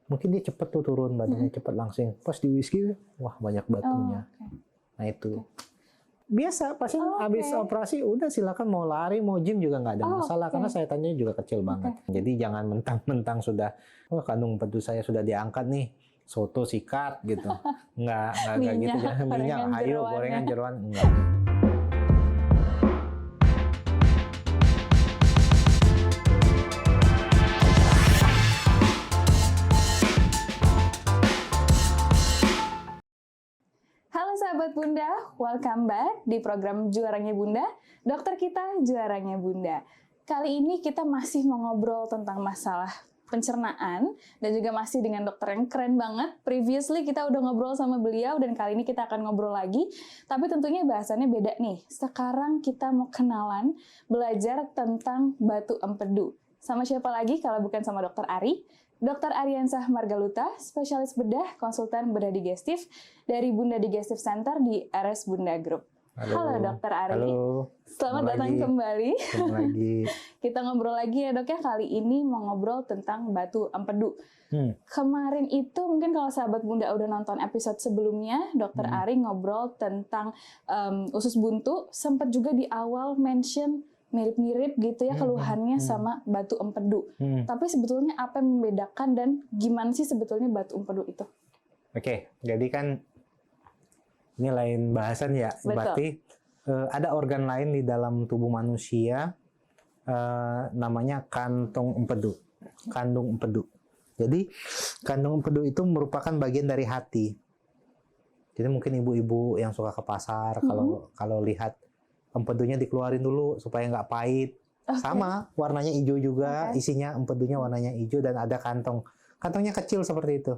mungkin dia cepet tuh turun badannya, cepet langsing. Pas di whisky, wah banyak batunya. Nah itu. Biasa, pasien habis operasi udah silakan mau lari, mau gym juga nggak ada masalah karena sayatannya juga kecil banget. Jadi jangan mentang-mentang sudah, kandung empedu saya sudah diangkat nih, soto sikat gitu. Nggak kayak gitu. Jangan minyak, hayo gorengan jeroan, enggak. Halo sahabat Bunda, welcome back di program Juaranya Bunda, dokter kita Juaranya Bunda. Kali ini kita masih mau ngobrol tentang masalah pencernaan dan juga masih dengan dokter yang keren banget. Previously kita udah ngobrol sama beliau dan kali ini kita akan ngobrol lagi, tapi tentunya bahasannya beda nih. Sekarang kita mau kenalan, belajar tentang batu empedu. Sama siapa lagi kalau bukan sama dokter Ari? Dr. Ariansah Margaluta, spesialis bedah, konsultan bedah digestif dari Bunda Digestive Center di RS Bunda Group. Halo Dr. Ari. Halo. Selamat datang kembali. Ketemu lagi. Kita ngobrol lagi ya dok ya, kali ini mau ngobrol tentang batu empedu. Kemarin itu mungkin kalau sahabat Bunda udah nonton episode sebelumnya, Dr. Ari ngobrol tentang usus buntu, sempat juga di awal mention mirip-mirip gitu ya keluhannya sama batu empedu. Tapi sebetulnya apa yang membedakan dan gimana sih sebetulnya batu empedu itu? Oke, jadi kan ini lain bahasan ya. Betul. Berarti ada organ lain di dalam tubuh manusia namanya kantong empedu, kandung empedu. Jadi kandung empedu itu merupakan bagian dari hati. Jadi mungkin ibu-ibu yang suka ke pasar kalau lihat empedunya dikeluarin dulu supaya nggak pahit. Sama, warnanya hijau juga, isinya empedunya warnanya hijau dan ada kantong. Kantongnya kecil seperti itu.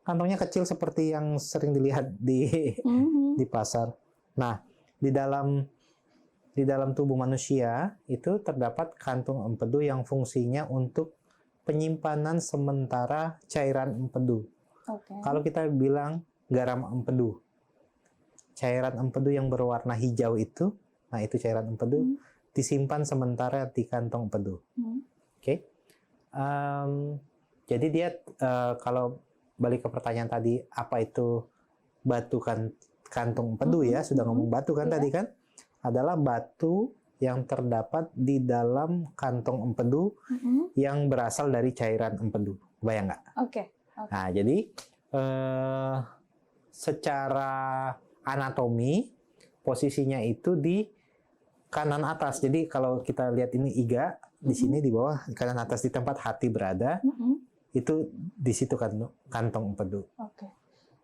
Kantongnya kecil seperti yang sering dilihat di pasar. Nah, di dalam tubuh manusia itu terdapat kantung empedu yang fungsinya untuk penyimpanan sementara cairan empedu. Kalau kita bilang garam empedu, cairan empedu yang berwarna hijau itu, nah itu cairan empedu disimpan sementara di kantong empedu. Oke. Jadi dia kalau balik ke pertanyaan tadi, apa itu batu kantung empedu ya? Sudah ngomong batu kan tadi kan? Adalah batu yang terdapat di dalam kantong empedu yang berasal dari cairan empedu. Bayang nggak? Nah jadi secara anatomi posisinya itu di kanan atas. Jadi kalau kita lihat ini iga di sini di bawah kanan atas di tempat hati berada, itu di situ kantong empedu.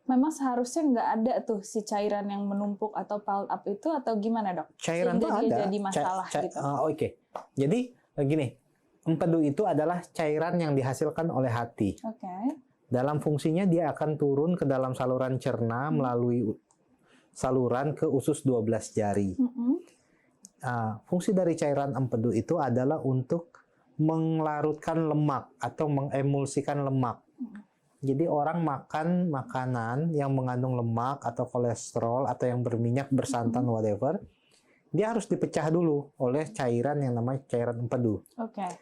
Memang seharusnya nggak ada tuh si cairan yang menumpuk atau piled up itu atau gimana dok? Cairan itu ada. Jadi masalah gitu. Jadi gini, empedu itu adalah cairan yang dihasilkan oleh hati. Dalam fungsinya dia akan turun ke dalam saluran cerna melalui saluran ke usus 12 jari. Fungsi dari cairan empedu itu adalah untuk menglarutkan lemak atau mengemulsikan lemak. Jadi orang makan makanan yang mengandung lemak atau kolesterol atau yang berminyak, bersantan, whatever, dia harus dipecah dulu oleh cairan yang namanya cairan empedu.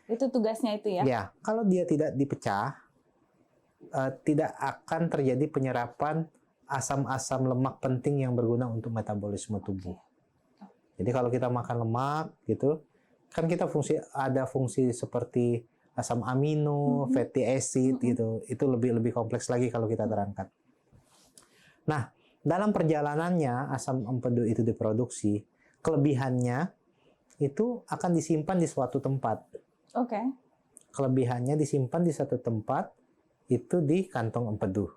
Itu tugasnya itu ya? Ya, kalau dia tidak dipecah, tidak akan terjadi penyerapan asam-asam lemak penting yang berguna untuk metabolisme tubuh. Jadi kalau kita makan lemak gitu, kan kita ada fungsi seperti asam amino, fatty acid gitu. Itu lebih kompleks lagi kalau kita terangkat. Nah, dalam perjalanannya asam empedu itu diproduksi, kelebihannya itu akan disimpan di suatu tempat. Kelebihannya disimpan di satu tempat itu di kantong empedu.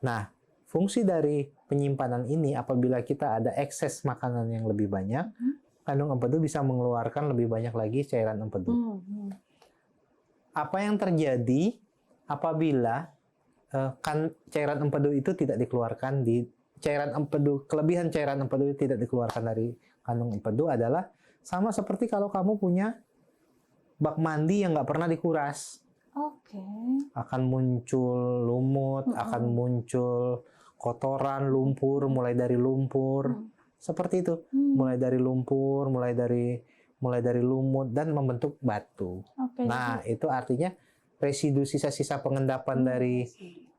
Nah, fungsi dari penyimpanan ini apabila kita ada ekses makanan yang lebih banyak, kandung empedu bisa mengeluarkan lebih banyak lagi cairan empedu. Apa yang terjadi apabila cairan empedu itu tidak dikeluarkan kelebihan cairan empedu itu tidak dikeluarkan dari kandung empedu adalah sama seperti kalau kamu punya bak mandi yang nggak pernah dikuras. Akan muncul lumut, akan muncul kotoran, lumpur, mulai dari lumpur, seperti itu, mulai dari lumpur, mulai dari lumut dan membentuk batu. Nah, itu artinya residu sisa-sisa pengendapan dari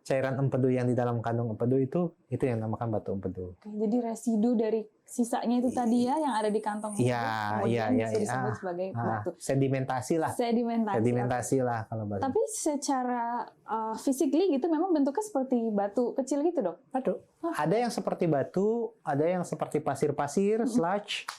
cairan empedu yang di dalam kandung empedu itu yang namakan batu empedu. Oke, jadi residu dari sisanya itu tadi ya yang ada di kantong itu kemudian bisa disebut sebagai batu. Sedimentasi lah. Sedimentasi lah kalau batu. Tapi secara physically gitu memang bentuknya seperti batu kecil gitu, Dok? Batu. Ada yang seperti batu, ada yang seperti pasir-pasir, sludge,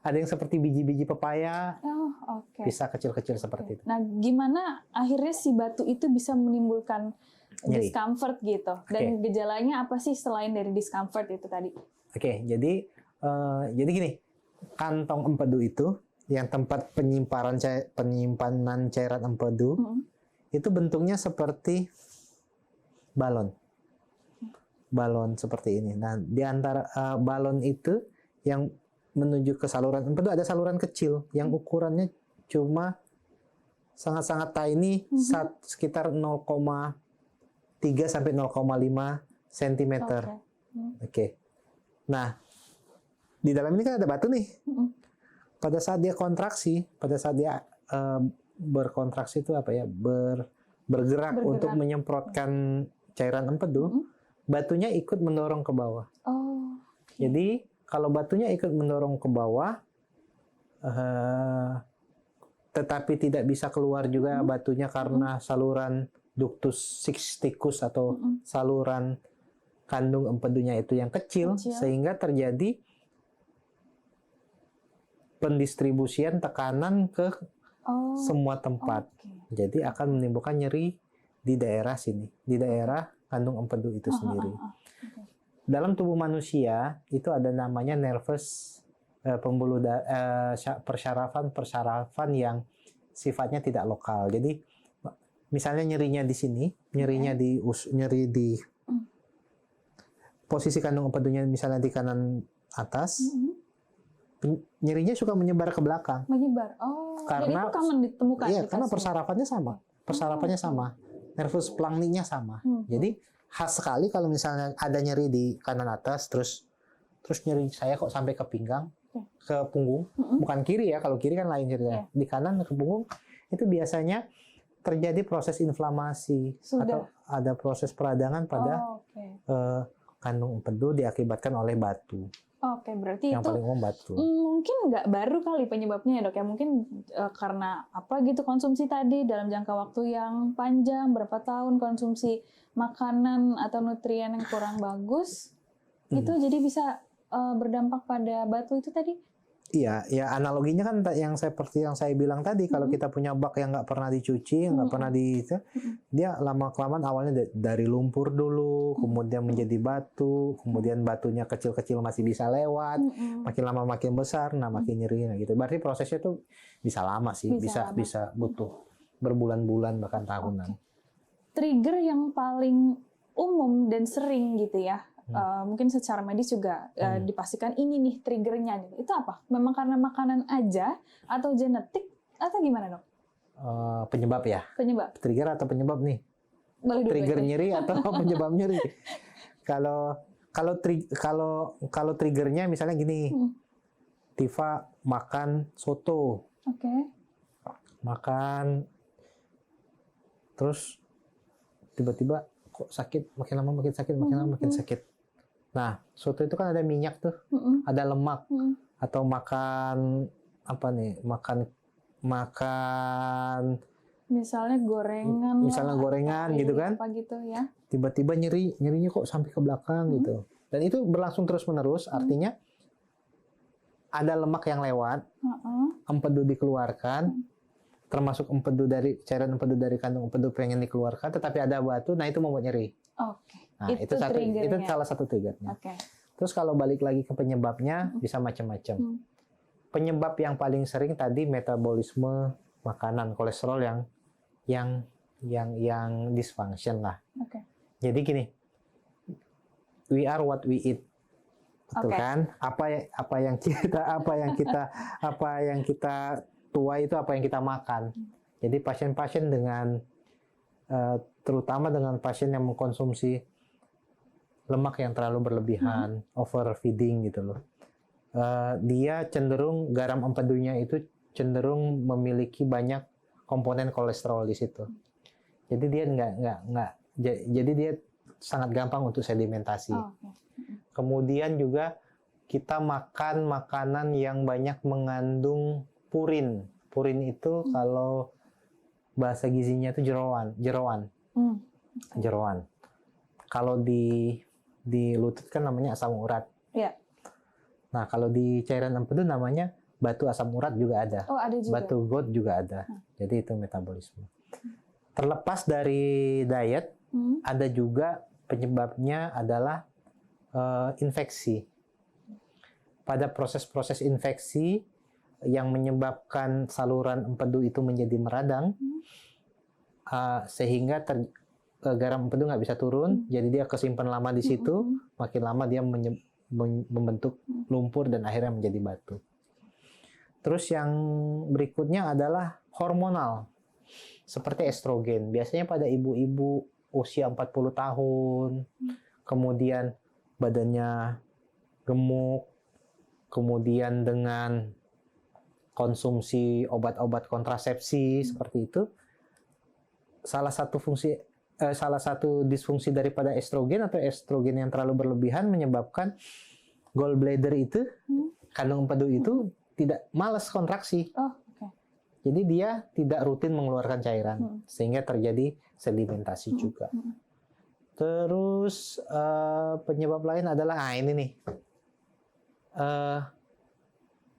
ada yang seperti biji-biji pepaya. Oh, oke. Bisa kecil-kecil seperti itu. Nah, gimana akhirnya si batu itu bisa menimbulkan nyeri, discomfort gitu? Dan gejalanya apa sih selain dari discomfort itu tadi? Oke, jadi gini, kantong empedu itu yang tempat penyimpanan cairan empedu itu bentuknya seperti balon. Balon seperti ini. Nah, di antara balon itu yang menuju ke saluran empedu ada saluran kecil yang ukurannya cuma sangat-sangat tiny, sekitar 0,3 sampai 0,5 cm. Oke. Nah, di dalam ini kan ada batu nih. Pada saat dia kontraksi, pada saat dia berkontraksi itu apa ya? Bergerak untuk menyemprotkan cairan empedu, batunya ikut mendorong ke bawah. Jadi kalau batunya ikut mendorong ke bawah, tetapi tidak bisa keluar juga batunya karena saluran ductus cysticus atau saluran kandung empedunya itu yang kecil, sehingga terjadi pendistribusian tekanan ke semua tempat. Jadi akan menimbulkan nyeri di daerah sini, di daerah kandung empedu itu sendiri. Dalam tubuh manusia itu ada namanya nervus pembuluh persyarafan yang sifatnya tidak lokal. Jadi misalnya nyerinya di sini, nyeri di posisi kandung empedunya misalnya di kanan atas, nyerinya suka menyebar ke belakang. Menyebar. Karena jadi itu common ditemukan. Iya, karena persarafannya sama. Nervus plangninya sama. Jadi khas sekali kalau misalnya ada nyeri di kanan atas, terus nyeri saya kok sampai ke pinggang, ke punggung, bukan kiri ya, kalau kiri kan lain ceritanya. Di kanan ke punggung itu biasanya terjadi proses inflamasi atau ada proses peradangan pada kandung empedu diakibatkan oleh batu. Oke, berarti yang itu paling umum batu. Mungkin nggak baru kali penyebabnya ya, Dok ya. Mungkin karena apa gitu konsumsi tadi dalam jangka waktu yang panjang, berapa tahun konsumsi makanan atau nutrien yang kurang bagus, itu jadi bisa berdampak pada batu itu tadi. Iya, ya analoginya kan seperti yang saya bilang tadi, kalau kita punya bak yang nggak pernah dicuci, nggak pernah dia lama-kelamaan awalnya dari lumpur dulu, kemudian menjadi batu, kemudian batunya kecil-kecil masih bisa lewat, makin lama makin besar, nah makin nyeri, nah gitu. Berarti prosesnya tuh bisa lama sih, bisa butuh berbulan-bulan bahkan tahunan. Trigger yang paling umum dan sering gitu ya. Mungkin secara medis juga dipastikan ini nih triggernya. Itu apa? Memang karena makanan aja atau genetik atau gimana, Dok? Penyebab ya? Penyebab. Trigger atau penyebab nih? Boleh trigger nyeri atau penyebab nyeri? Kalau triggernya misalnya gini, Tifa makan soto. Makan terus tiba-tiba kok sakit, makin lama makin sakit, makin lama makin sakit. Nah, soto itu kan ada minyak tuh, ada lemak, atau makan apa nih? Makan misalnya gorengan gitu kan? Apa gitu ya? Tiba-tiba nyerinya kok sampai ke belakang gitu. Dan itu berlangsung terus-menerus, artinya ada lemak yang lewat, empedu dikeluarkan, termasuk cairan empedu dari kandung empedu pengen dikeluarkan, tetapi ada batu, nah itu membuat nyeri. Nah, itu salah satu triggernya. Terus kalau balik lagi ke penyebabnya bisa macam-macam. Penyebab yang paling sering tadi metabolisme makanan, kolesterol yang dysfunction lah. Jadi gini, we are what we eat. Betul kan? Apa yang kita tuai itu apa yang kita makan. Jadi pasien-pasien terutama dengan pasien yang mengkonsumsi lemak yang terlalu berlebihan, overfeeding gitu loh. Dia cenderung garam empedunya itu cenderung memiliki banyak komponen kolesterol di situ. Jadi dia jadi dia sangat gampang untuk sedimentasi. Oh, oke. Kemudian juga kita makan makanan yang banyak mengandung purin. Purin itu kalau bahasa gizinya itu jeroan. Kalau di lutut kan namanya asam urat. Iya. Nah, kalau di cairan empedu namanya batu asam urat juga ada. Oh, ada juga. Batu got juga ada. Jadi itu metabolisme. Terlepas dari diet, ada juga penyebabnya adalah infeksi. Pada proses-proses infeksi yang menyebabkan saluran empedu itu menjadi meradang, sehingga garam empedu nggak bisa turun, jadi dia kesimpan lama di situ, makin lama dia membentuk lumpur dan akhirnya menjadi batu. Terus yang berikutnya adalah hormonal, seperti estrogen. Biasanya pada ibu-ibu usia 40 tahun, kemudian badannya gemuk, kemudian dengan konsumsi obat-obat kontrasepsi seperti itu, salah satu disfungsi daripada estrogen atau estrogen yang terlalu berlebihan menyebabkan gallbladder itu, kandung empedu itu tidak malas kontraksi. Oh, oke. Jadi dia tidak rutin mengeluarkan cairan, sehingga terjadi sedimentasi juga. Terus penyebab lain adalah ini nih,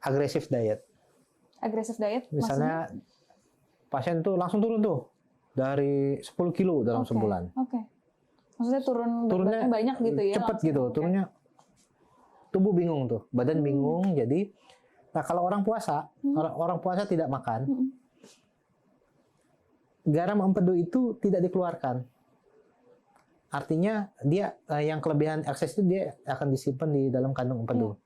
agresif diet. Agresif diet? Misalnya pasien tuh langsung turun tuh dari 10 kilo dalam sebulan. Oke. Maksudnya turunnya banyak gitu ya? Cepet gitu, turunnya tubuh bingung tuh, badan bingung. Jadi, nah kalau orang puasa, orang puasa tidak makan, garam empedu itu tidak dikeluarkan. Artinya dia yang kelebihan akses itu dia akan disimpan di dalam kandung empedu.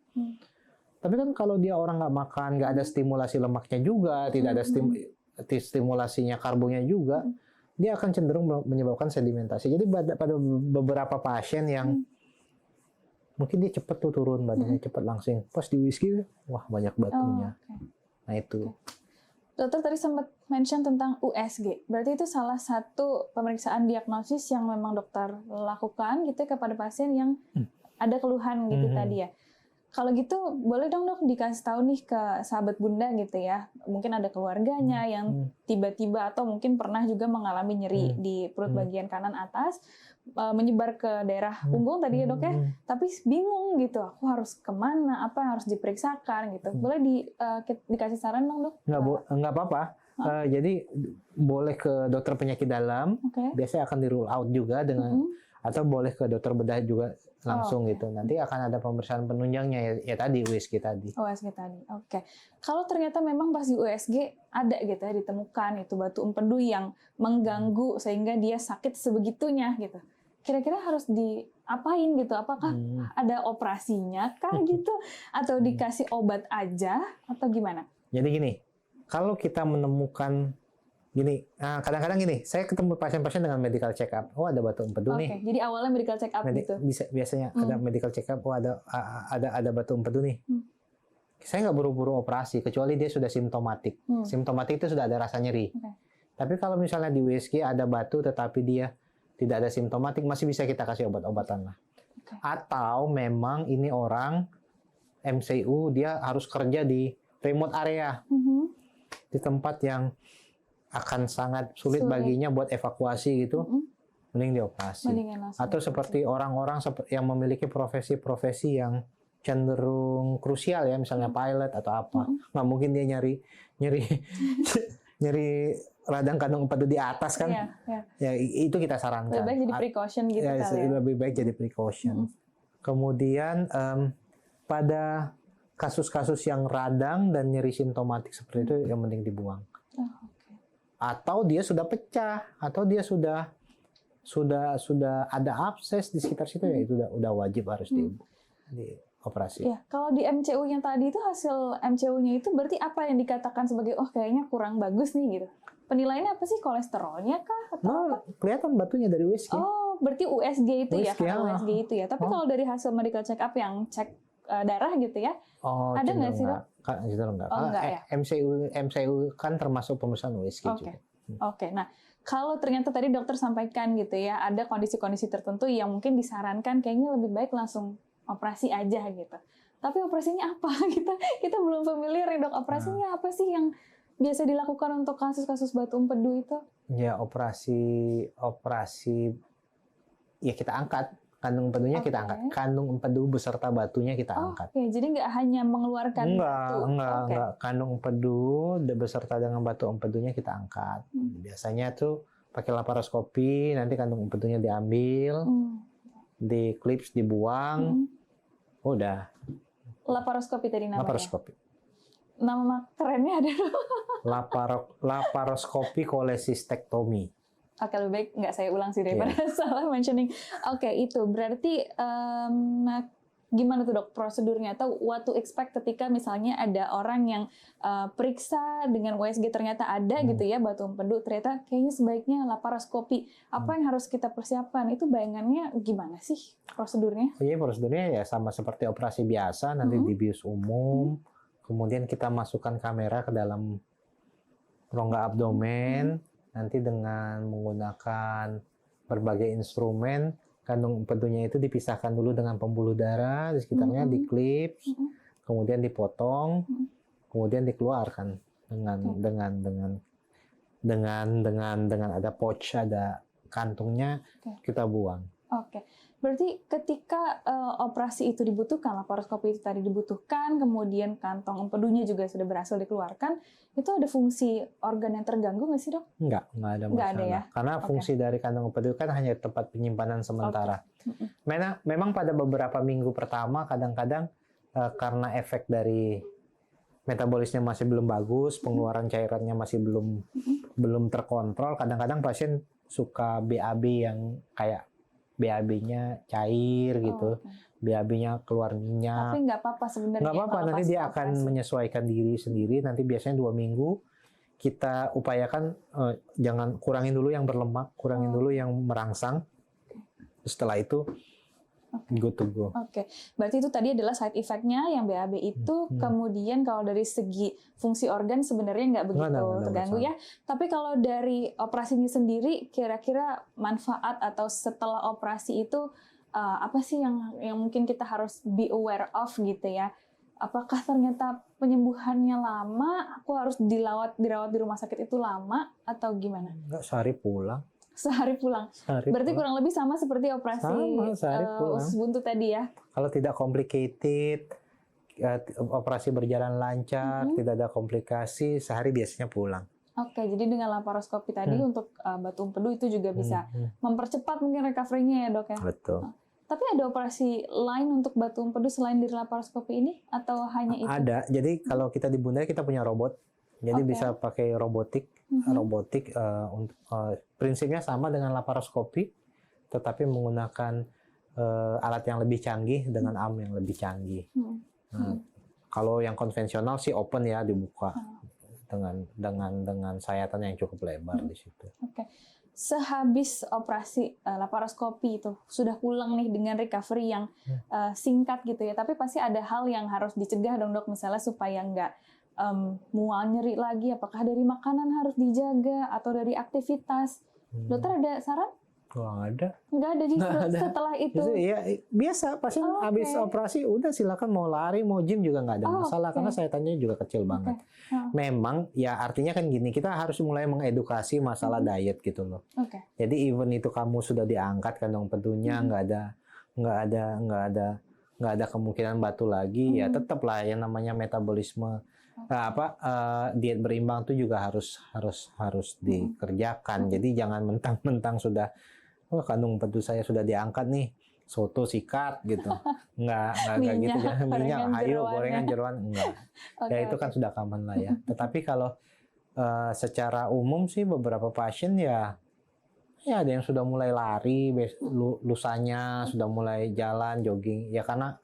Tapi kan kalau dia orang nggak makan, nggak ada stimulasi lemaknya juga, tidak ada stimulasinya karbonnya juga, dia akan cenderung menyebabkan sedimentasi. Jadi pada beberapa pasien yang mungkin dia cepat tuh turun badannya, cepat langsing. Pas di whisky, wah banyak batunya. Nah itu. Dokter tadi sempat mention tentang USG. Berarti itu salah satu pemeriksaan diagnosis yang memang dokter lakukan gitu kepada pasien yang ada keluhan gitu tadi ya. Kalau gitu boleh dong dok dikasih tahu nih ke sahabat bunda gitu ya. Mungkin ada keluarganya yang tiba-tiba atau mungkin pernah juga mengalami nyeri di perut bagian kanan atas, menyebar ke daerah punggung tadi ya dok ya. Tapi bingung gitu, aku harus kemana, apa yang harus diperiksakan gitu. Boleh dikasih saran dong dok? Nggak apa-apa. Jadi boleh ke dokter penyakit dalam, biasanya akan di rule out juga dengan, atau boleh ke dokter bedah juga langsung gitu. Nanti akan ada pemeriksaan penunjangnya ya tadi USG tadi. USG tadi. Oke. Kalau ternyata memang pas di USG ada gitu ya ditemukan itu batu empedu yang mengganggu sehingga dia sakit sebegitunya gitu. Kira-kira harus diapain gitu? Apakah ada operasinya kah gitu atau dikasih obat aja atau gimana? Jadi gini, kalau kita menemukan gini, kadang-kadang gini, saya ketemu pasien-pasien dengan medical check up. Oh, ada batu empedu nih. Jadi awalnya medical check up gitu. Biasanya ada medical check up. Oh, ada batu empedu nih. Saya nggak buru-buru operasi, kecuali dia sudah simptomatik. Simptomatik itu sudah ada rasa nyeri. Tapi kalau misalnya di USG ada batu, tetapi dia tidak ada simptomatik, masih bisa kita kasih obat-obatan lah. Atau memang ini orang MCU dia harus kerja di remote area, di tempat yang akan sangat sulit baginya buat evakuasi gitu, mending dioperasi. Atau seperti orang-orang yang memiliki profesi-profesi yang cenderung krusial ya, misalnya pilot atau apa, nggak mungkin dia nyari radang kandung empedu di atas kan? Ya itu kita sarankan. Lebih baik jadi precaution gitu ya, kali ya. Lebih baik jadi precaution. Kemudian pada kasus-kasus yang radang dan nyeri simptomatik seperti itu yang penting dibuang. Atau dia sudah pecah, atau dia sudah ada abses di sekitar situ, ya itu udah wajib harus dioperasi. Ya, kalau di MCU-nya tadi itu hasil MCU-nya itu berarti apa yang dikatakan sebagai kayaknya kurang bagus nih gitu. Penilaiannya apa sih, kolesterolnya kah atau apa? Kelihatan batunya dari USG. Oh, berarti USG itu ya, USG, karena USG itu ya. Tapi kalau dari hasil medical check up yang cek darah gitu ya. Oh, Ada nggak sih, cenderung nggak? Cenderung nggak. Oh, Karena nggak ya? MCU kan termasuk pemeriksaan USG Oke. juga. Oke, nah kalau ternyata tadi dokter sampaikan gitu ya, ada kondisi-kondisi tertentu yang mungkin disarankan kayaknya lebih baik langsung operasi aja gitu. Tapi operasinya apa? Kita belum familiar nih dok. Operasinya apa sih yang biasa dilakukan untuk kasus-kasus batu empedu itu? Ya operasi ya kita angkat kandung empedunya, kita Oke. angkat kandung empedu beserta batunya kita angkat. Oke, jadi nggak hanya mengeluarkan batu. Oke. Enggak. Kandung empedu beserta dengan batu empedunya kita angkat. Biasanya tuh pakai laparoskopi, nanti kandung empedunya diambil, diklips, dibuang, udah. Laparoskopi tadi namanya. Laparoskopi. Nama kerennya ada dong. Laparoskopi kolesistektomi. Oke, lebih baik nggak saya ulang sih daripada salah mentioning. Oke, itu berarti gimana tuh dok prosedurnya atau what to expect ketika misalnya ada orang yang periksa dengan USG ternyata ada gitu ya batu empedu, ternyata kayaknya sebaiknya laparoskopi. Apa yang harus kita persiapkan? Itu bayangannya gimana sih prosedurnya? Iya, prosedurnya ya sama seperti operasi biasa, nanti dibius umum, kemudian kita masukkan kamera ke dalam rongga abdomen, nanti dengan menggunakan berbagai instrumen, kandung empedunya itu dipisahkan dulu dengan pembuluh darah di sekitarnya, diklips, kemudian dipotong, kemudian dikeluarkan dengan ada pouch, ada kantungnya, kita buang. Oke, berarti ketika operasi itu dibutuhkan, laparoskopi itu tadi dibutuhkan, kemudian kantong empedunya juga sudah berhasil dikeluarkan, itu ada fungsi organ yang terganggu nggak sih dok? Nggak ada masalah. Nggak ada ya? Karena fungsi dari kantong empedu kan hanya tempat penyimpanan sementara. Memang pada beberapa minggu pertama kadang-kadang karena efek dari metabolisnya masih belum bagus, pengeluaran cairannya masih belum terkontrol, kadang-kadang pasien suka BAB yang kayak BAB-nya cair gitu, BAB-nya keluar minyak. Tapi nggak apa-apa sebenarnya. Nggak apa-apa, nanti dia akan menyesuaikan diri sendiri. Nanti biasanya 2 minggu kita upayakan jangan kurangin dulu yang berlemak, kurangin dulu yang merangsang. Setelah itu good to go. Oke, berarti itu tadi adalah side effect-nya yang BAB itu. Kemudian kalau dari segi fungsi organ sebenarnya nggak begitu terganggu ya. Tapi kalau dari operasinya sendiri, kira-kira manfaat atau setelah operasi itu apa sih yang mungkin kita harus be aware of gitu ya? Apakah ternyata penyembuhannya lama? Aku harus dirawat di rumah sakit itu lama atau gimana? Enggak, sehari pulang. Sehari pulang. Berarti kurang lebih sama seperti operasi usus buntu tadi ya? Kalau tidak complicated, operasi berjalan lancar, tidak ada komplikasi, sehari biasanya pulang. Oke, jadi dengan laparoskopi tadi untuk batu empedu itu juga bisa mempercepat mungkin recovery-nya ya dok ya? Betul. Tapi ada operasi lain untuk batu empedu selain dari laparoskopi ini? Atau hanya itu? Ada, jadi kalau kita di Bunda kita punya robot. Jadi bisa pakai robotik, prinsipnya sama dengan laparoskopi, tetapi menggunakan alat yang lebih canggih dengan arm yang lebih canggih. Nah, kalau yang konvensional sih open ya, dibuka dengan sayatan yang cukup lebar di situ. Oke. Sehabis operasi laparoskopi itu sudah pulang nih dengan recovery yang singkat gitu ya, tapi pasti ada hal yang harus dicegah dong dok, misalnya supaya nggak mual nyeri lagi, apakah dari makanan harus dijaga atau dari aktivitas? Dokter ada saran? Nggak ada justru setelah itu. Ya biasa, pasien habis operasi udah silakan mau lari, mau gym juga nggak ada masalah karena sayatannya juga kecil banget. Memang ya artinya kan gini, kita harus mulai mengedukasi masalah diet gitu loh. Jadi even itu kamu sudah diangkat kandung empedunya, nggak ada kemungkinan batu lagi, ya tetaplah yang namanya metabolisme. Diet berimbang itu juga harus dikerjakan. Jadi jangan mentang-mentang sudah kandung empedu saya sudah diangkat nih, soto sikat gitu. Enggak gitu ya. Minyak, hayu, gorengan, jeroan, enggak. Ya itu kan sudah common lah ya. Tetapi kalau secara umum sih beberapa pasien ya ada yang sudah mulai lari, lusanya sudah mulai jalan, jogging. Ya karena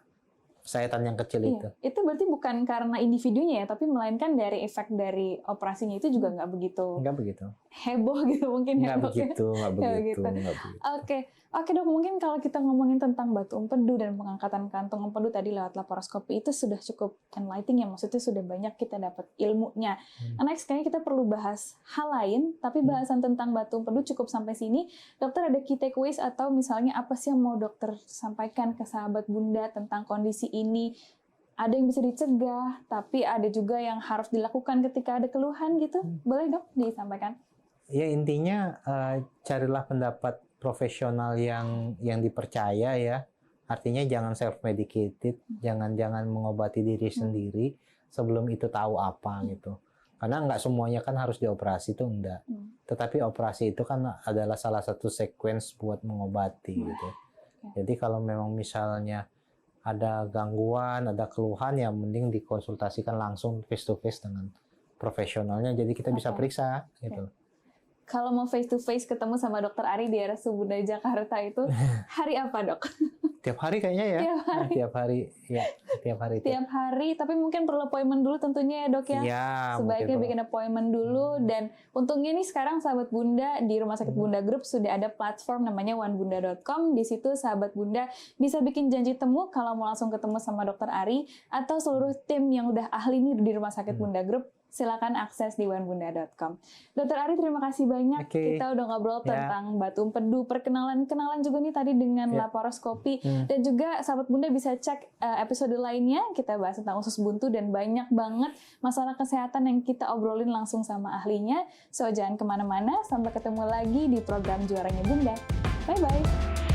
sayatan yang kecil itu. Iya, itu berarti bukan karena individunya ya, tapi melainkan dari efek dari operasinya itu juga nggak begitu Nggak begitu. heboh gitu mungkin ya Nggak dok ya. begitu, nggak Nggak begitu, begitu. nggak begitu. Oke dok, mungkin kalau kita ngomongin tentang batu empedu dan pengangkatan kantung empedu tadi lewat laparoskopi itu sudah cukup enlightening ya, maksudnya sudah banyak kita dapat ilmunya. Next kayaknya kita perlu bahas hal lain, tapi bahasan tentang batu empedu cukup sampai sini. Dokter ada key takeaways atau misalnya apa sih yang mau dokter sampaikan ke sahabat Bunda tentang kondisi ini? Ada yang bisa dicegah, tapi ada juga yang harus dilakukan ketika ada keluhan gitu. Boleh dok disampaikan? Ya intinya carilah pendapat profesional yang dipercaya ya. Artinya jangan self medicated, jangan mengobati diri sendiri sebelum itu tahu apa gitu. Karena nggak semuanya kan harus dioperasi, itu enggak. Tetapi operasi itu kan adalah salah satu sequence buat mengobati gitu. Jadi kalau memang misalnya ada gangguan, ada keluhan, ya mending dikonsultasikan langsung face to face dengan profesionalnya. Jadi kita bisa periksa gitu. Kalau mau face to face ketemu sama Dokter Ari di RSUD Bunda Jakarta itu hari apa dok? Tiap hari kayaknya ya. Tiap hari. Tiap hari ya, tiap hari. Tiap hari, tapi mungkin perlu appointment dulu tentunya ya dok ya. Iya, Sebaiknya bikin appointment dulu. Dan untungnya nih sekarang sahabat Bunda di Rumah Sakit Bunda Group sudah ada platform namanya onebunda.com. Di situ sahabat Bunda bisa bikin janji temu kalau mau langsung ketemu sama Dokter Ari atau seluruh tim yang udah ahli nih di Rumah Sakit Bunda Group. Silakan akses di onebunda.com. Dokter Ari, terima kasih banyak. Kita udah ngobrol tentang batu empedu, perkenalan juga nih tadi dengan laparoskopi, dan juga sahabat Bunda bisa cek episode lainnya. Kita bahas tentang usus buntu dan banyak banget masalah kesehatan yang kita obrolin langsung sama ahlinya. So jangan kemana-mana. Sampai ketemu lagi di program Juaranya Bunda. Bye bye.